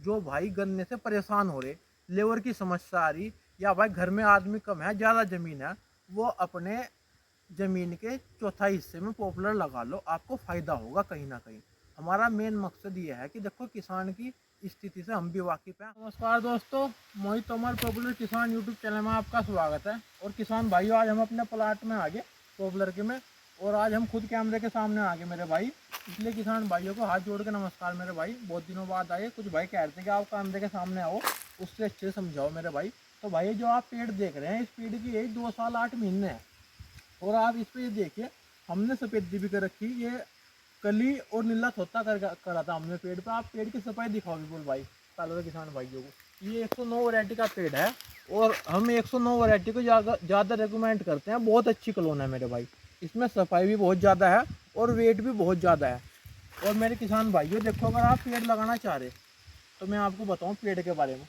जो भाई गन्ने से परेशान हो रहे, लेबर की समस्या आ रही, या भाई घर में आदमी कम है, ज़्यादा ज़मीन है, वो अपने ज़मीन के चौथाई हिस्से में पॉपुलर लगा लो, आपको फ़ायदा होगा कहीं ना कहीं। हमारा मेन मकसद ये है कि देखो किसान की स्थिति से हम भी वाकिफ़ हैं। नमस्कार दोस्तों, मोहित तोमर पॉपुलर किसान यूट्यूब चैनल में आपका स्वागत है। और किसान भाइयों, आज हम अपने प्लाट में आ गए पॉपुलर के में, और आज हम खुद कैमरे के सामने आ गए मेरे भाई। इसलिए किसान भाइयों को हाथ जोड़ के नमस्कार मेरे भाई, बहुत दिनों बाद आए। कुछ भाई कह रहे थे कि आप कैमरे के सामने आओ, उससे अच्छे से समझाओ मेरे भाई। तो भाई जो आप पेड़ देख रहे हैं, इस पेड़ की एज 2 साल 8 महीने है। और आप इस पे ये देखिए, हमने सफेदी भी कर रखी, ये कली और नीला थोता करा था हमने पेड़ पे। आप पेड़ की सफाई दिखाओ बिल्कुल भाई पहले तो किसान भाइयों को। ये 109 वैरायटी का पेड़ है, और हम 109 वैरायटी को ज़्यादा रिकमेंड करते हैं। बहुत अच्छी कलोन है मेरे भाई, इसमें सफाई भी बहुत ज़्यादा है और वेट भी बहुत ज़्यादा है। और मेरे किसान भाइयों देखो, अगर आप पेड़ लगाना चाह रहे तो मैं आपको बताऊँ पेड़ के बारे में।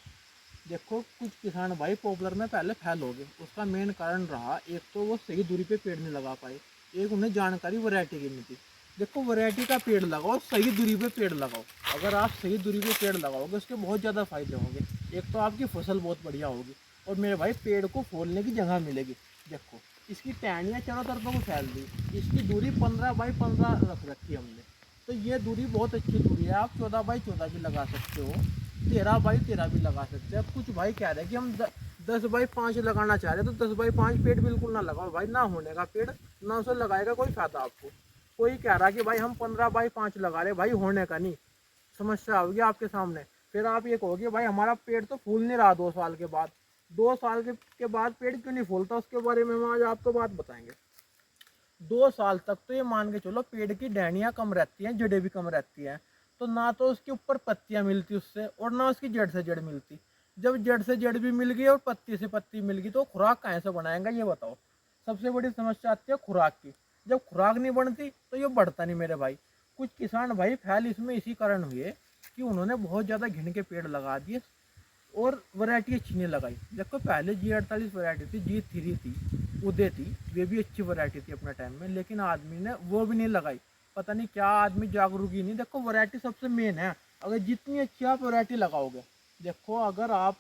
देखो, कुछ किसान भाई पॉपुलर में पहले फेल हो गए। उसका मेन कारण रहा, एक तो वो सही दूरी पे पेड़ नहीं लगा पाए, एक उन्हें जानकारी वैरायटी की नहीं थी। देखो, वैरायटी का पेड़ लगाओ, सही दूरी पे पेड़ लगाओ। अगर आप सही दूरी पे पेड़ लगाओगे, उसके बहुत ज़्यादा फायदे होंगे। एक तो आपकी फसल बहुत बढ़िया होगी, और मेरे भाई पेड़ को फूलने की जगह मिलेगी। देखो, इसकी टहनियाँ चारों तरफों को फैल रही, इसकी दूरी 15 बाई 15 रख रखी हमने। तो ये दूरी बहुत अच्छी दूरी है। आप 14 बाई 14 भी लगा सकते हो, 13 बाई 13 भी लगा सकते हैं। कुछ भाई कह रहे हैं कि हम 10 बाई 5 लगाना चाह रहे हैं, तो 10 बाई 5 पेड़ बिल्कुल ना लगाओ भाई। ना होने का पेड़ ना उसे लगाएगा कोई फायदा आपको। कोई कह रहा कि भाई हम 15 बाई 5 लगा रहे, भाई होने का नहीं, समस्या होगी आपके सामने। फिर आप ये कहोगे भाई हमारा पेड़ तो फूल नहीं रहा 2 साल के बाद। 2 साल के बाद पेड़ क्यों नहीं फूलता, उसके बारे में हम आज आपको बात बताएंगे। 2 साल तक तो ये मान के चलो पेड़ की डंडियाँ कम रहती हैं, जड़ें भी कम रहती हैं। तो ना तो उसके ऊपर पत्तियां मिलती उससे, और ना उसकी जड़ से जड़ मिलती। जब जड़ से जड़ भी मिल गई और पत्ती से पत्ती मिल गई, तो खुराक कहाँ से बनाएगा ये बताओ। सबसे बड़ी समस्या आती है खुराक की। जब खुराक नहीं बनती तो ये बढ़ता नहीं मेरे भाई। कुछ किसान भाई फैल इसमें इसी कारण हुए कि उन्होंने बहुत ज़्यादा घिन के पेड़ लगा दिए और वैरायटी अच्छी नहीं लगाई। देखो, पहले G48 वैरायटी थी, G3 थी, उदय थी, वे भी अच्छी वैरायटी थी अपने टाइम में, लेकिन आदमी ने वो भी नहीं लगाई। पता नहीं क्या, आदमी जागरूक ही नहीं। देखो, वैरायटी सबसे मेन है। अगर जितनी अच्छी आप वैरायटी लगाओगे, देखो अगर आप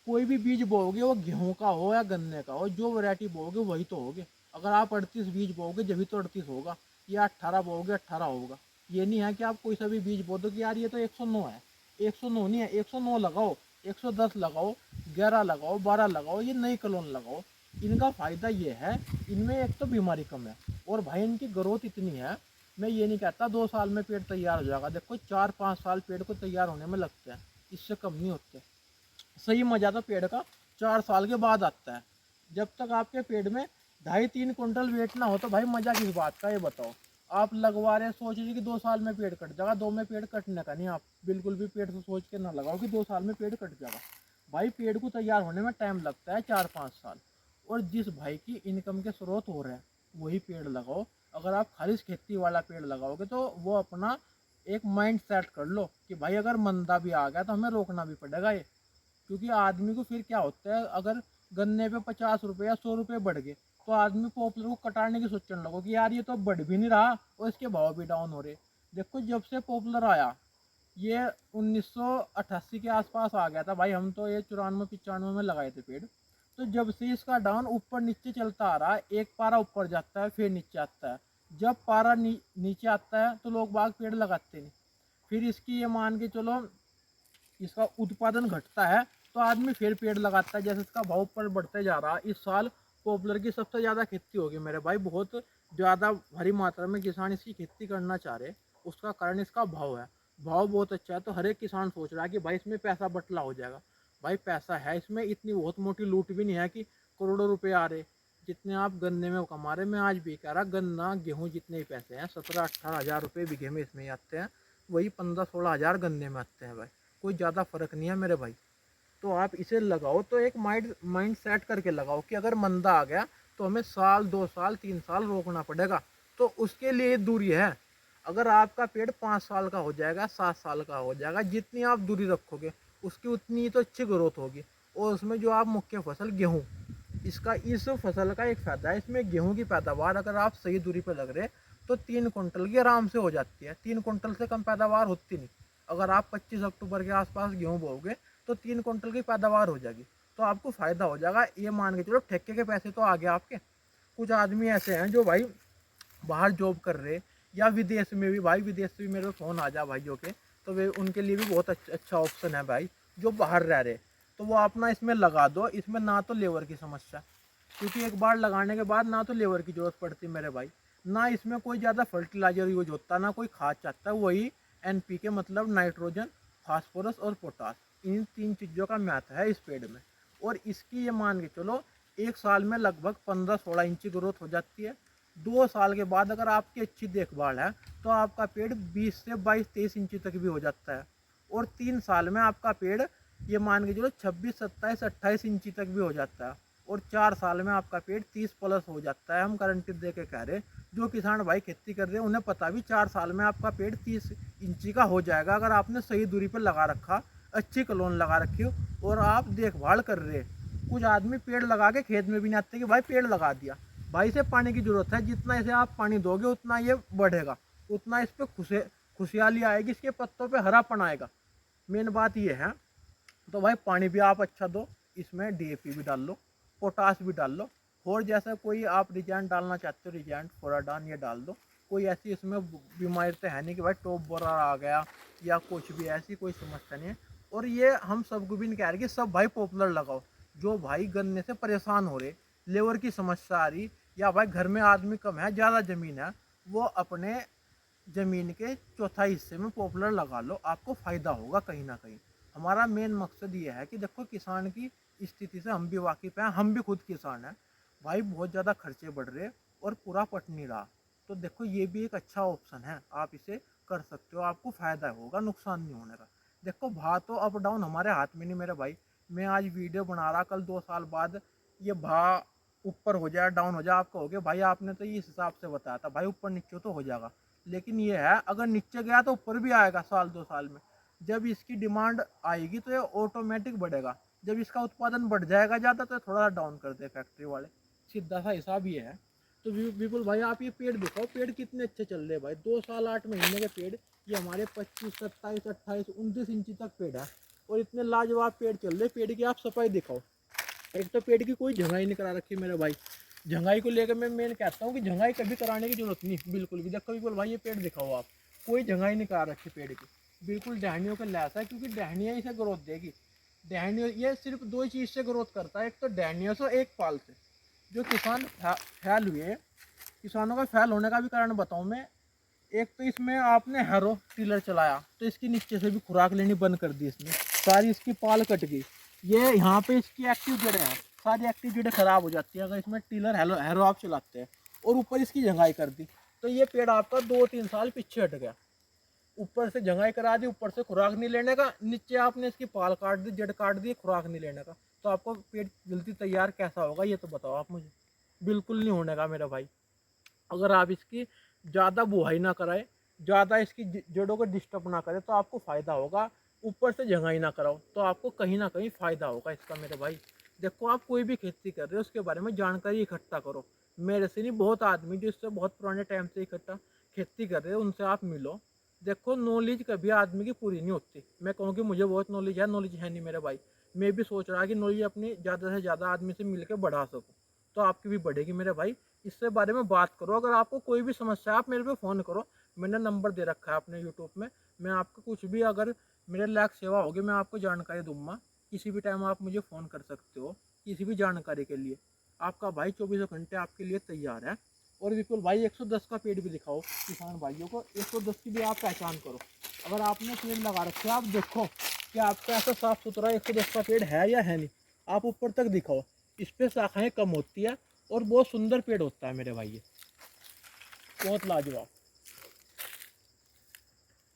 कोई भी बीज बोओगे, वो गेहूं का हो या गन्ने का हो, जो वैरायटी बोओगे वही तो होगे। अगर आप 38 बीज बोओगे जब तो 38 होगा, या 18 बोओगे 18 होगा। ये नहीं है कि आप कोई सा भी बीज बो दो कि यार ये तो 109 है। 109 नहीं है, 109 लगाओ, 110 लगाओ, 11 लगाओ, 12 लगाओ, ये नई कलोन लगाओ। इनका फ़ायदा ये है, इनमें एक तो बीमारी कम है, और भाई इनकी ग्रोथ इतनी है। मैं ये नहीं कहता 2 साल में पेड़ तैयार हो जाएगा। देखो, 4-5 साल पेड़ को तैयार होने में लगते हैं, इससे कम नहीं होते। सही मजा तो पेड़ का 4 साल के बाद आता है। जब तक आपके पेड़ में 2.5-3 कुंटल वेट ना हो, तो भाई मजा किस बात का ये बताओ। आप लगवा रहे सोच रहे कि 2 साल में पेड़ कट जाएगा, 2 में पेड़ कटने का नहीं। आप बिल्कुल भी पेड़ से सोच के ना लगाओ कि 2 साल में पेड़ कट जाएगा। भाई पेड़ को तैयार होने में टाइम लगता है 4-5 साल। और जिस भाई की इनकम के स्रोत हो रहे हैं वही पेड़ लगाओ। अगर आप खालिश खेती वाला पेड़ लगाओगे तो वो अपना एक माइंड सेट कर लो कि भाई अगर मंदा भी आ गया तो हमें रोकना भी पड़ेगा ये। क्योंकि आदमी को फिर क्या होता है, अगर गन्ने पे 50 रुपये या 100 रुपये बढ़ गए, तो आदमी पॉपुलर को कटाने की सोचने लगो कि यार ये तो बढ़ भी नहीं रहा और इसके भाव भी डाउन हो रहे। देखो, जब से पॉपुलर आया, ये 1988 के आसपास आ गया था भाई। हम तो ये 94-95 में लगाए थे पेड़। तो जब से इसका डाउन ऊपर नीचे चलता आ रहा है, एक पारा ऊपर जाता है फिर नीचे आता है। जब पारा नीचे आता है तो लोग बाग पेड़ लगाते नहीं। फिर इसकी ये मान के चलो, इसका उत्पादन घटता है तो आदमी फिर पेड़ लगाता है। जैसे इसका भाव ऊपर बढ़ते जा रहा है, इस साल पॉपुलर की सबसे ज़्यादा खेती होगी मेरे भाई। बहुत ज़्यादा भारी मात्रा में किसान इसकी खेती करना चाह रहे। उसका कारण इसका भाव है। भाव बहुत अच्छा है, तो हर एक किसान सोच रहा है कि भाई इसमें पैसा बटला हो जाएगा। भाई पैसा है इसमें, इतनी बहुत मोटी लूट भी नहीं है कि करोड़ों रुपए आ रहे जितने आप गन्ने में कमा रहे। मैं आज भी कह रहा, गन्ना गेहूँ जितने ही पैसे हैं, 17-18 हज़ार रुपये बीघे में इसमें ही आते हैं, वही 15-16 हज़ार गन्ने में आते हैं भाई। कोई ज़्यादा फ़र्क नहीं है मेरे भाई। तो आप इसे लगाओ तो एक माइंड सेट करके लगाओ कि अगर मंदा आ गया तो हमें साल 2 साल 3 साल रोकना पड़ेगा। तो उसके लिए दूरी है। अगर आपका पेड़ 5 साल का हो जाएगा, 7 साल का हो जाएगा, जितनी आप दूरी रखोगे उसकी उतनी तो अच्छी ग्रोथ होगी। और उसमें जो आप मुख्य फसल गेहूँ, इसका इस फसल का एक फ़ायदा है, इसमें गेहूँ की पैदावार अगर आप सही दूरी पर लग रहे तो 3 कुंटल की आराम से हो जाती है। 3 कुंटल से कम पैदावार होती नहीं। अगर आप 25 अक्टूबर के आसपास गेहूँ बोओगे तो 3 क्विंटल की पैदावार हो जाएगी, तो आपको फ़ायदा हो जाएगा। ये मान के चलो ठेके के पैसे तो आ गए आपके। कुछ आदमी ऐसे हैं जो भाई बाहर जॉब कर रहे, या विदेश में भी, भाई विदेश से भी मेरे को फ़ोन आ जा भाइयों के, तो वे उनके लिए भी बहुत अच्छा ऑप्शन है भाई, जो बाहर रह रहे। तो वो अपना इसमें लगा दो, इसमें ना तो लेबर की समस्या, क्योंकि एक बार लगाने के बाद ना तो लेबर की ज़रूरत पड़ती मेरे भाई, ना इसमें कोई ज़्यादा फर्टिलाइजर यूज होता, ना कोई खाद चाहता है। वही NPK मतलब नाइट्रोजन, फास्फोरस और पोटास, इन 3 चीज़ों का महत्व है इस पेड़ में। और इसकी ये मान के चलो 1 साल में लगभग 15-16 इंची ग्रोथ हो जाती है। 2 साल के बाद अगर आपकी अच्छी देखभाल है तो आपका पेड़ 20 से 22-23 इंची तक भी हो जाता है। और 3 साल में आपका पेड़ ये मान के चलो 26, 27, 28 इंची तक भी हो जाता है। और 4 साल में आपका पेड़ 30 प्लस हो जाता है। हम गारंटी दे के कह रहे, जो किसान भाई खेती कर रहे हैं उन्हें पता भी 4 साल में आपका पेड़ 30 इंची का हो जाएगा, अगर आपने सही दूरी पर लगा रखा, अच्छी कलोन लगा रखी हो और आप देखभाल कर रहे। कुछ आदमी पेड़ लगा के खेत में भी नहीं आते कि भाई पेड़ लगा दिया। भाई से पानी की जरूरत है, जितना इसे आप पानी दोगे उतना ये बढ़ेगा, उतना इस पर खुशहाली आएगी, इसके पत्तों पे हरापन आएगा। मेन बात ये है। तो भाई पानी भी आप अच्छा दो, इसमें DAP भी डाल लो, पोटास भी डाल लो, और जैसा कोई आप रिजेंट डालना चाहते हो, रिजेंट, फोराडान, ये डाल दो। कोई ऐसी इसमें बीमारी तो है नहीं कि भाई टॉप बोरर आ गया या कुछ भी, ऐसी कोई समस्या नहीं है। और ये हम सबको भी नहीं कह रहे कि सब भाई पॉपुलर लगाओ। जो भाई गन्ने से परेशान हो रहे, लेबर की समस्या आ रही, या भाई घर में आदमी कम है, ज़्यादा ज़मीन है, वो अपने ज़मीन के चौथाई हिस्से में पॉपुलर लगा लो, आपको फ़ायदा होगा कहीं ना कहीं। हमारा मेन मकसद ये है कि देखो किसान की स्थिति से हम भी वाकिफ़ हैं, हम भी खुद किसान हैं भाई। बहुत ज़्यादा खर्चे बढ़ रहे और पूरा पट नहीं रहा, तो देखो ये भी एक अच्छा ऑप्शन है, आप इसे कर सकते हो, आपको फ़ायदा होगा, नुकसान नहीं होने का। देखो भाव तो अप डाउन हमारे हाथ में नहीं मेरे भाई। मैं आज वीडियो बना रहा, कल 2 साल बाद ये भाव ऊपर हो जाए डाउन हो जाए, आपको हो गया भाई आपने तो इस हिसाब से बताया था, भाई ऊपर नीचे तो हो जाएगा। लेकिन ये है अगर नीचे गया तो ऊपर भी आएगा साल 2 साल में। जब इसकी डिमांड आएगी तो ये ऑटोमेटिक बढ़ेगा, जब इसका उत्पादन बढ़ जाएगा ज़्यादा तो थोड़ा डाउन कर दे फैक्ट्री वाले, सीधा सा हिसाब ये है। तो विपुल भाई आप ये पेड़ दिखाओ, पेड़ कितने अच्छे चल रहे हैं भाई, 2 साल 8 महीने के पेड़, ये हमारे 25, 27, 28, 29 इंची तक पेड़ है, और इतने लाजवाब पेड़ चल रहे। पेड़ की आप सफाई दिखाओ, एक तो पेड़ की कोई झंगाई नहीं करा रखी मेरे भाई। झंगाई को लेकर मैं कहता हूँ कि झंगाई कभी कराने की जरूरत नहीं बिल्कुल भी। देखो बिल्कुल भाई ये पेड़ दिखाओ आप, कोई झंगाई नहीं करा रखी पेड़ की, बिल्कुल टहनियों का लैस है, क्योंकि टहनियाँ इसे ग्रोथ देगी। टहनियों ये सिर्फ 2 चीज़ से ग्रोथ करता है, एक तो टहनियों से, एक पाल से। जो किसान फैल हुए, किसानों का फैल होने का भी कारण बताऊँ मैं। एक तो इसमें आपने हैरो टिलर चलाया तो इसकी नीचे से भी खुराक लेनी बंद कर दी, इसने सारी इसकी पाल कट गई। ये यहाँ पे इसकी एक्टिव जड़ें हैं, सारी एक्टिव जड़ें खराब हो जाती है अगर इसमें टिलर हैरो आप चलाते हैं। और ऊपर इसकी जंगाई कर दी तो ये पेड़ आपका 2-3 साल पीछे हट गया। ऊपर से जंगाई करा दी, ऊपर से खुराक नहीं लेने का, नीचे आपने इसकी पाल काट दी, जड़ काट दी, खुराक नहीं लेने का, तो आपको पेड़ जल्दी तैयार कैसा होगा ये तो बताओ आप मुझे। बिल्कुल नहीं होने का मेरा भाई। अगर आप इसकी ज़्यादा बुआई ना कराए, ज़्यादा इसकी जड़ों को डिस्टर्ब ना करें तो आपको फ़ायदा होगा। ऊपर से जंगाई ना कराओ तो आपको कहीं ना कहीं फ़ायदा होगा इसका मेरे भाई। देखो आप कोई भी खेती कर रहे हो उसके बारे में जानकारी इकट्ठा करो। मेरे से नहीं, बहुत आदमी जो इससे बहुत पुराने टाइम से इकट्ठा खेती कर रहे हैं उनसे आप मिलो। देखो नॉलेज कभी आदमी की पूरी नहीं होती। मैं कहूँ कि मुझे बहुत नॉलेज है नहीं मेरे भाई। मैं भी सोच रहा कि नॉलेज अपनी ज़्यादा से ज़्यादा आदमी से मिल के बढ़ा सकूँ, तो आपकी भी बढ़ेगी मेरे भाई। इससे बारे में बात करो, अगर आपको कोई भी समस्या है आप मेरे पे फ़ोन करो। मैंने नंबर दे रखा है अपने यूट्यूब में। मैं आपको कुछ भी अगर मेरे लायक सेवा होगी मैं आपको जानकारी दूंगा। किसी भी टाइम आप मुझे फ़ोन कर सकते हो किसी भी जानकारी के लिए। आपका भाई 24 घंटे आपके लिए तैयार है। और विपुल भाई 110 का पेड़ भी दिखाओ किसान भाइयों को, 110 की भी आप पहचान करो। अगर आपने पेड़ लगा रखे आप देखो कि आपका ऐसा साफ़ सुथरा 110 का पेड़ है या है नहीं। आप ऊपर तक दिखाओ, इस पर शाखाएँ कम होती है और बहुत सुंदर पेड़ होता है मेरे भाई, ये बहुत लाजवाब।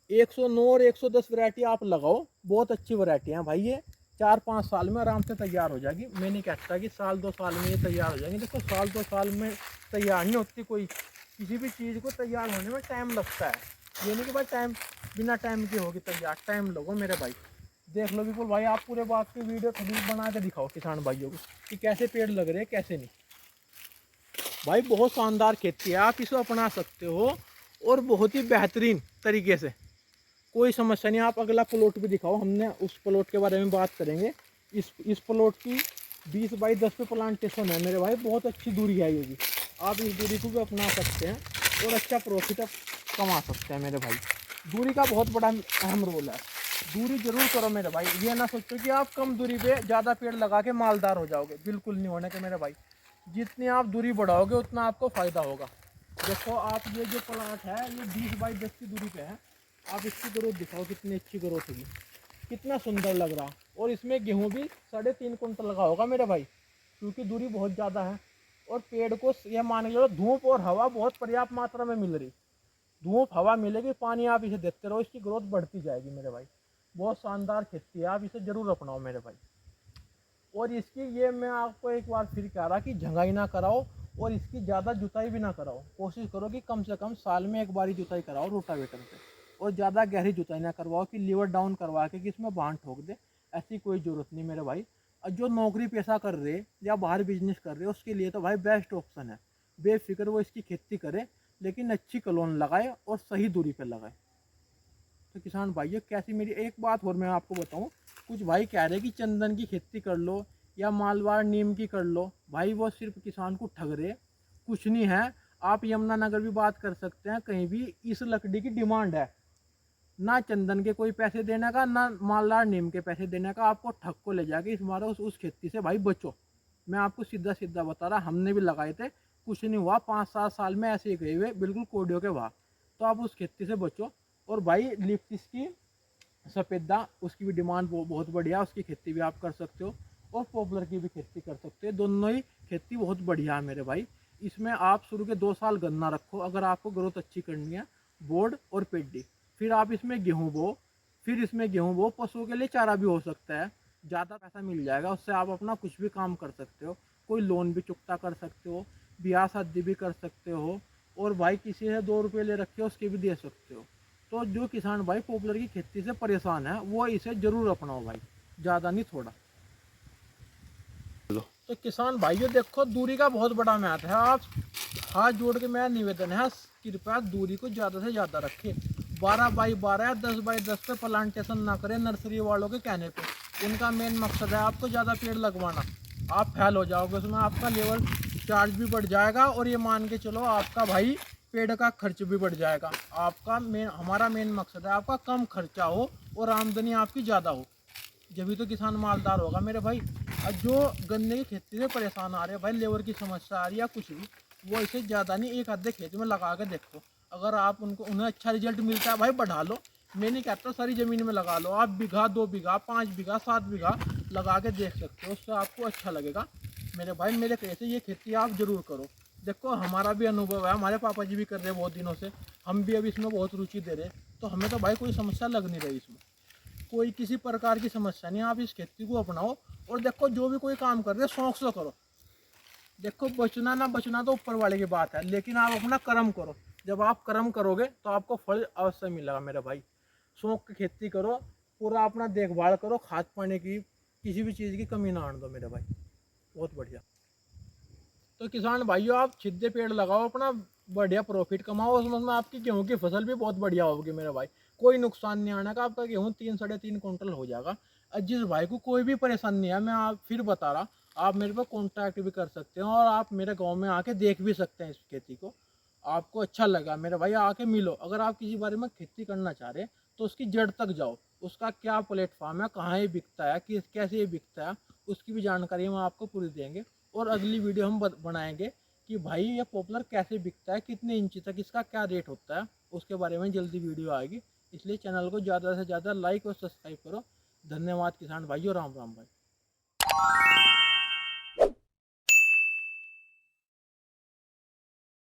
109 और 110 वैरायटी आप लगाओ, बहुत अच्छी वैरायटी है भाई। ये 4-5 साल में आराम से तैयार हो जाएगी। मैं नहीं कहता कि साल 2 साल में ये तैयार हो जाएंगे। देखो साल 2 साल में तैयार नहीं होती कोई, किसी भी चीज़ को तैयार होने में टाइम लगता है। ये नहीं कि भाई टाइम बिना टाइम की होगी तैयार, टाइम लगो मेरे भाई। देख लो बिल्कुल भाई, आप पूरे बात की वीडियो थोड़ी बना के दिखाओ किसान भाइयों को कि कैसे पेड़ लग रहे हैं कैसे नहीं। भाई बहुत शानदार खेती है, आप इसको अपना सकते हो और बहुत ही बेहतरीन तरीके से। कोई समस्या नहीं। आप अगला प्लॉट भी दिखाओ, हमने उस प्लॉट के बारे में बात करेंगे। इस प्लॉट की 20 बाई 10 पे प्लांटेशन है मेरे भाई, बहुत अच्छी दूरी है ये भी। आप इस दूरी को भी अपना सकते हैं और अच्छा प्रॉफिट कमा सकते हैं मेरे भाई। दूरी का बहुत बड़ा अहम रोल है, दूरी जरूर करो मेरे भाई। ये ना सोचो कि आप कम दूरी पे ज़्यादा पेड़ लगा के मालदार हो जाओगे, बिल्कुल नहीं होने के मेरे भाई। जितनी आप दूरी बढ़ाओगे उतना आपको फ़ायदा होगा। देखो आप ये जो प्लांट है ये 20 बाई 10 की दूरी पे है। आप इसकी ग्रोथ दिखाओ, कितनी अच्छी ग्रोथ होगी, कितना सुंदर लग रहा। और इसमें गेहूँ भी 3.5 कुंटल लगा होगा मेरे भाई, क्योंकि दूरी बहुत ज़्यादा है। और पेड़ को यह मान के चलो धूप और हवा बहुत पर्याप्त मात्रा में मिल रही। धूप हवा मिलेगी, पानी आप इसे देते रहो, इसकी ग्रोथ बढ़ती जाएगी मेरे भाई। बहुत शानदार खेती है, आप इसे ज़रूर अपनाओ मेरे भाई। और इसकी ये मैं आपको एक बार फिर कह रहा कि झंगाई ना कराओ और इसकी ज़्यादा जुताई भी ना कराओ। कोशिश करो कि कम से कम साल में एक बार ही जुताई कराओ रोटावेटर से, और ज़्यादा गहरी जुताई ना करवाओ कि लीवर डाउन करवा के कि इसमें बांध ठोक दे। ऐसी कोई ज़रूरत नहीं मेरे भाई। और जो नौकरी पेशा कर रहे या बाहर बिजनेस कर रहे उसके लिए तो भाई बेस्ट ऑप्शन है। बेफिक्र वो इसकी खेती करे, लेकिन अच्छी कलोन लगाए और सही दूरी पर लगाए। तो किसान भाइयों, कैसी मेरी एक बात और मैं आपको बताऊं, कुछ भाई कह रहे कि चंदन की खेती कर लो या मालवाड़ नीम की कर लो। भाई वो सिर्फ किसान को ठग रहे, कुछ नहीं है। आप यमुनानगर भी बात कर सकते हैं, कहीं भी इस लकड़ी की डिमांड है। ना चंदन के कोई पैसे देने का, ना मालवाड़ नीम के पैसे देने का। आपको ठग को ले जाके इस मारो उस खेती से भाई बचो। मैं आपको सीधा सीधा बता रहा, हमने भी लगाए थे, कुछ नहीं हुआ। 5-7 साल में ऐसे ही गए हुए बिल्कुल कोडियों के भाव। तो आप उस खेती से बचो। और भाई लिप्टिस की सफ़ेदा, उसकी भी डिमांड बहुत बढ़िया, उसकी खेती भी आप कर सकते हो। और पॉपुलर की भी खेती कर सकते हो, दोनों ही खेती बहुत बढ़िया है मेरे भाई। इसमें आप शुरू के 2 साल गन्ना रखो अगर आपको ग्रोथ अच्छी करनी है, बोर्ड और पेडी। फिर आप इसमें गेहूँ बो, पशुओं के लिए चारा भी हो सकता है। ज़्यादा पैसा मिल जाएगा उससे, आप अपना कुछ भी काम कर सकते हो। कोई लोन भी चुकता कर सकते हो, ब्याह शादी भी कर सकते हो। और भाई किसी से 2 रुपये ले रखे हो उसके भी दे सकते हो। तो जो किसान भाई पॉपुलर की खेती से परेशान है वो इसे जरूर अपनाओ भाई, ज़्यादा नहीं थोड़ा। तो किसान भाइयों देखो, दूरी का बहुत बड़ा महत्व है। आप हाथ जोड़ के मेरा निवेदन है, कृपया दूरी को ज़्यादा से ज़्यादा रखें। 12 बाई 12 या 10 बाई 10 पे प्लांटेशन ना करें नर्सरी वालों के कहने पे। उनका मेन मकसद है आपको ज़्यादा पेड़ लगवाना। आप फेल हो जाओगे उसमें, आपका लेबर चार्ज भी बढ़ जाएगा, और ये मान के चलो आपका भाई पेड़ का खर्च भी बढ़ जाएगा। हमारा मेन मकसद है आपका कम खर्चा हो और आमदनी आपकी ज़्यादा हो, जब तो किसान मालदार होगा मेरे भाई। और जो गन्ने की खेती से परेशान आ रहे हैं भाई, लेबर की समस्या आ रही है या कुछ भी, वो इसे ज़्यादा नहीं, एक आधे खेत में लगा के देखो। अगर आप उन्हें अच्छा रिजल्ट मिलता है भाई, बढ़ा लो। मैं नहीं कहता सारी ज़मीन में लगा लो, आप बीघा 2 बीघा 5 बीघा 7 बीघा लगा के देख सकते हो, उससे आपको अच्छा लगेगा मेरे भाई। मेरे कहे से ये खेती आप ज़रूर करो। देखो हमारा भी अनुभव है, हमारे पापा जी भी कर रहे हैं बहुत दिनों से, हम भी अभी इसमें बहुत रुचि दे रहे, तो हमें तो भाई कोई समस्या लग नहीं रही इसमें, कोई किसी प्रकार की समस्या नहीं। आप इस खेती को अपनाओ और देखो जो भी कोई काम कर रहे हैं शौक से करो। देखो बचना ना बचना तो ऊपर वाले की बात है, लेकिन आप अपना कर्म करो। जब आप कर्म करोगे तो आपको फल अवश्य मिलेगा मेरे भाई। शौक की खेती करो, पूरा अपना देखभाल करो, खाद पानी की किसी भी चीज़ की कमी ना आने दो मेरे भाई। बहुत बढ़िया। तो किसान भाइयों, आप सीधे पेड़ लगाओ, अपना बढ़िया प्रॉफिट कमाओ, उसमें आपकी गेहूं की फसल भी बहुत बढ़िया होगी मेरे भाई। कोई नुकसान नहीं आने का, आपका गेहूं 3-3.5 कुंटल हो जाएगा। और जिस भाई को कोई भी परेशानी है, मैं आप फिर बता रहा, आप मेरे पर कॉन्टैक्ट भी कर सकते हैं और आप मेरे गाँव में आके देख भी सकते हैं इस खेती को। आपको अच्छा लगा मेरे भाई, आके मिलो। अगर आप किसी बारे में खेती करना चाह रहे हैं तो उसकी जड़ तक जाओ, उसका क्या प्लेटफॉर्म है, कहाँ ये बिकता है, किस कैसे ये बिकता है, उसकी भी जानकारी हम आपको पूरी देंगे। और अगली वीडियो हम बनाएंगे कि भाई ये पॉपुलर कैसे बिकता है, कितने इंच तक इसका क्या रेट होता है, उसके बारे में जल्दी वीडियो आएगी। इसलिए चैनल को ज़्यादा से ज़्यादा लाइक और सब्सक्राइब करो। धन्यवाद किसान भाई और राम राम भाई।